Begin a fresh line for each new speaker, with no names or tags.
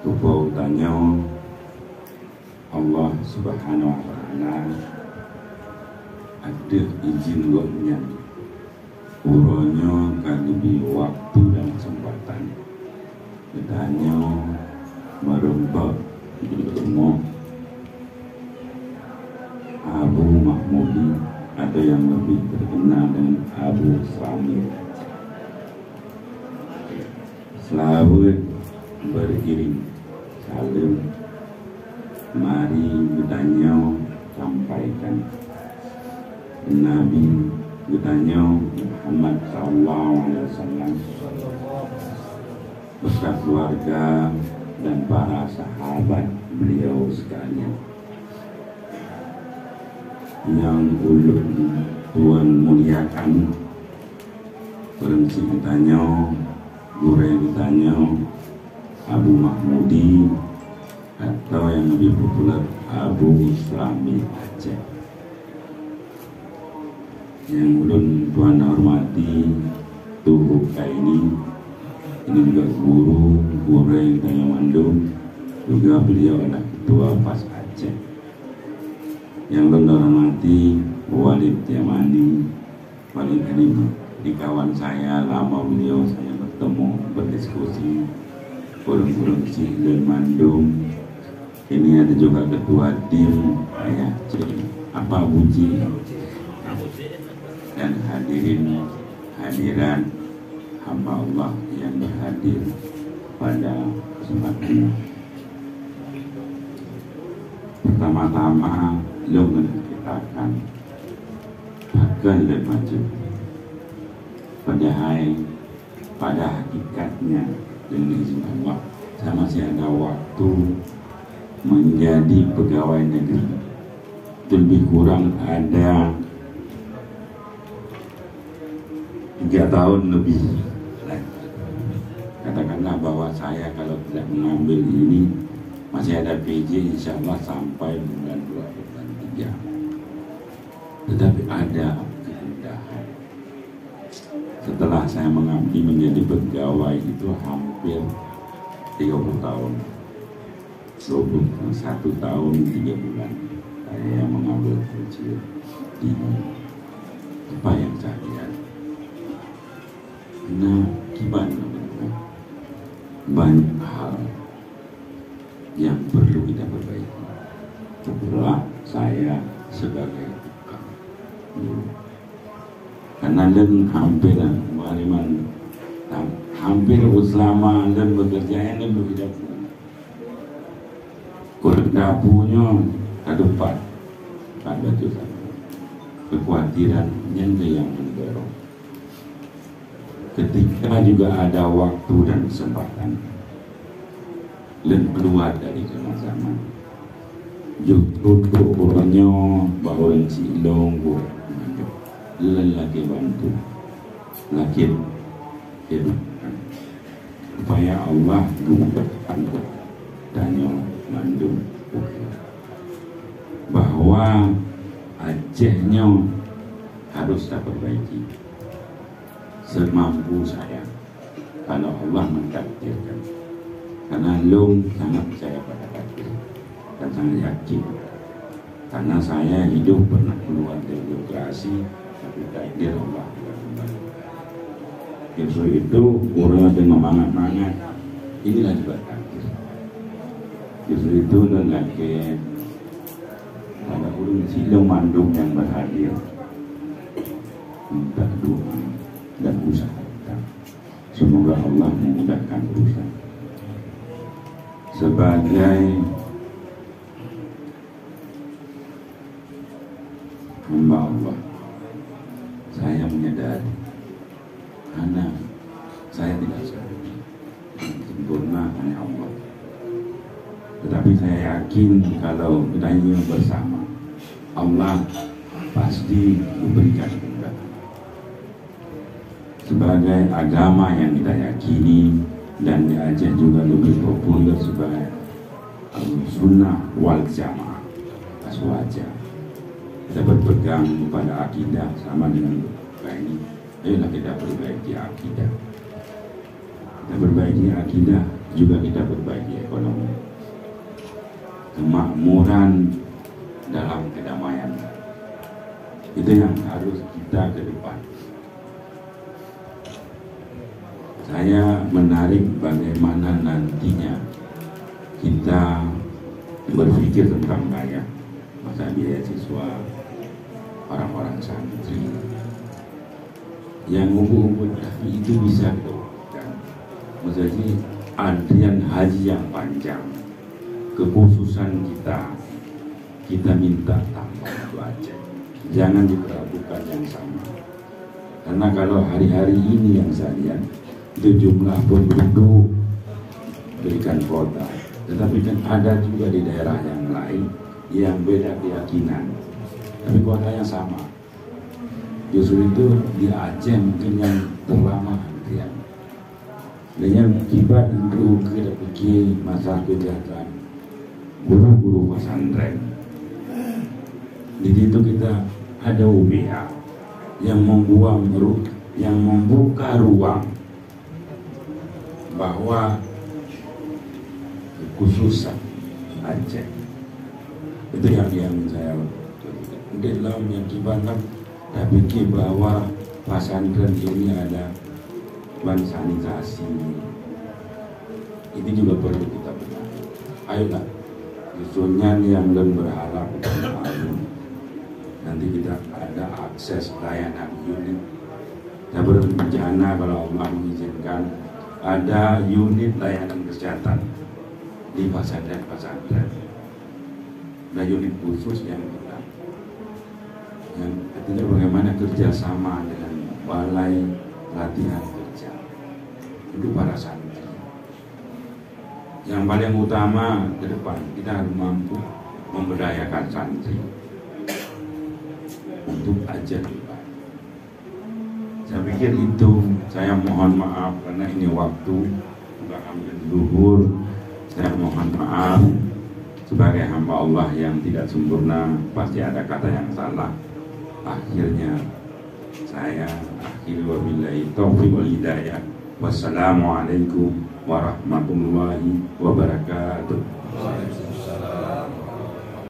Kepautanya Allah Subhanahu wa Ta'ala ada izin Godnya uronya kalibi waktu dan kesempatan ditanya merembak semua Abu Mahmudi atau yang lebih terkenal dengan Abu Slamir. Selawat beriring salam, mari bertanya sampaikan Nabi bertanya Muhammad SAW beserta keluarga dan para sahabat beliau sekalian yang ulun Tuhan muliakan. Berhenti ditanya, gure ditanya Abu Mahmudi atau yang lebih populer Abu Slamir Aceh. Yang ulun Tuhan hormati tubuh ini juga guru yang tanya Mandung, juga beliau adalah ketua PAS Aceh. Yang ulun hormati Walid Yamani, Walid ini di kawan saya lama beliau saya bertemu berdiskusi kurang-kurang si dan Mandung. Ini ada juga ketua tim ya apa Buji dan hadiran hamba Allah yang berhadir pada kesempatan ini. Pertama-tama lungan kita akan dan maju pada hakikatnya dengan izin Allah saya masih ada waktu menjadi pegawai negeri. Lebih kurang ada 3 tahun lebih. Katakanlah bahwa saya kalau tidak mengambil ini masih ada PJ insya Allah sampai bulan 2 bulan 3. Tetapi ada kemudahan. Setelah saya mengabdi menjadi pegawai itu hampir 30 tahun. 21 tahun 3 bulan saya mengambil kecil di apa yang saya lihat. Nah, gimana banyak hal yang perlu kita perbaiki. Setelah saya sebagai tukang, karena dan hampir selama dan bekerja yang berbeda. Kurdapunya ke depan pada dosa kekhawatiran yang mendorong. Ketika juga ada waktu dan kesempatan dan keluar dari zaman justru orangnya bahwa si longgo lelaki bantu laki hidupkan supaya Allah memudahkan tanya Mandung bahwa Acehnya harus kita perbaiki semampu saya kalau Allah mentakdirkan, karena long sangat percaya pada takdir dan sangat yakin karena saya hidup pernah keluar dari birokrasi tapi takdir Allah kembali. Justru itu orang dengan mangat-mangat inilah juga takdir. Justru itu dan lagi ada ulun silong Mandung yang berhadir minta doa dan usaha kita. Semoga Allah memudahkan urusan. Sebagai hamba Allah, saya menyadari karena saya tidak sempurna hanya Allah. Tetapi saya yakin kalau kita ini bersama Allah pasti memberikan kemudahan. Sebagai agama yang kita yakini dan di Aceh juga lebih populer sebagai sunnah wal jamaah aswaja. Kita berpegang kepada akidah sama dengan ini. Ayolah kita perbaiki akidah. Kita perbaiki akidah juga kita perbaiki ekonomi, kemakmuran dalam kedamaian. Itu yang harus kita ke depan. Saya menarik bagaimana nantinya kita berpikir tentang masa biaya siswa orang-orang santri yang ngumpul-ngumpul, tapi itu bisa dilakukan. Maksudnya antrian haji yang panjang, kekhususan kita minta tambah itu aja, jangan diperlakukan yang sama. Karena kalau hari-hari ini yang saya lihat itu jumlah penduduk berikan kuota, tetapi kan ada juga di daerah yang lain yang beda keyakinan, tapi kuotanya sama. Justru itu di Aceh mungkin yang terlama antrian. Dan akibat untuk kita pikir masalah kesehatan guru-guru pesantren. Di situ kita ada UBA yang membuka ruang bahwa khususan Aceh itu yang saya mungkin dalam yang kibanan saya pikir bahwa pesantren ini ada sanitasi, ini juga perlu kita benahi. Ayolah, usulnya yang belum berharap nanti kita ada akses layanan unit. Kita berencana kalau Allah mengizinkan ada unit layanan kesehatan di pesantren. Ada unit khusus yang ketiga bagaimana kerjasama dengan balai latihan kerja untuk para santri. Yang paling utama ke depan kita harus mampu memberdayakan santri untuk ajar depan. Saya pikir itu. Saya mohon maaf karena ini waktu sudah hampir zuhur. Saya mohon maaf sebagai hamba Allah yang tidak sempurna, pasti ada kata yang salah. Akhirnya saya akhiri wabillahi taufiq wal hidayah. Wassalamualaikum warahmatullahi wabarakatuh.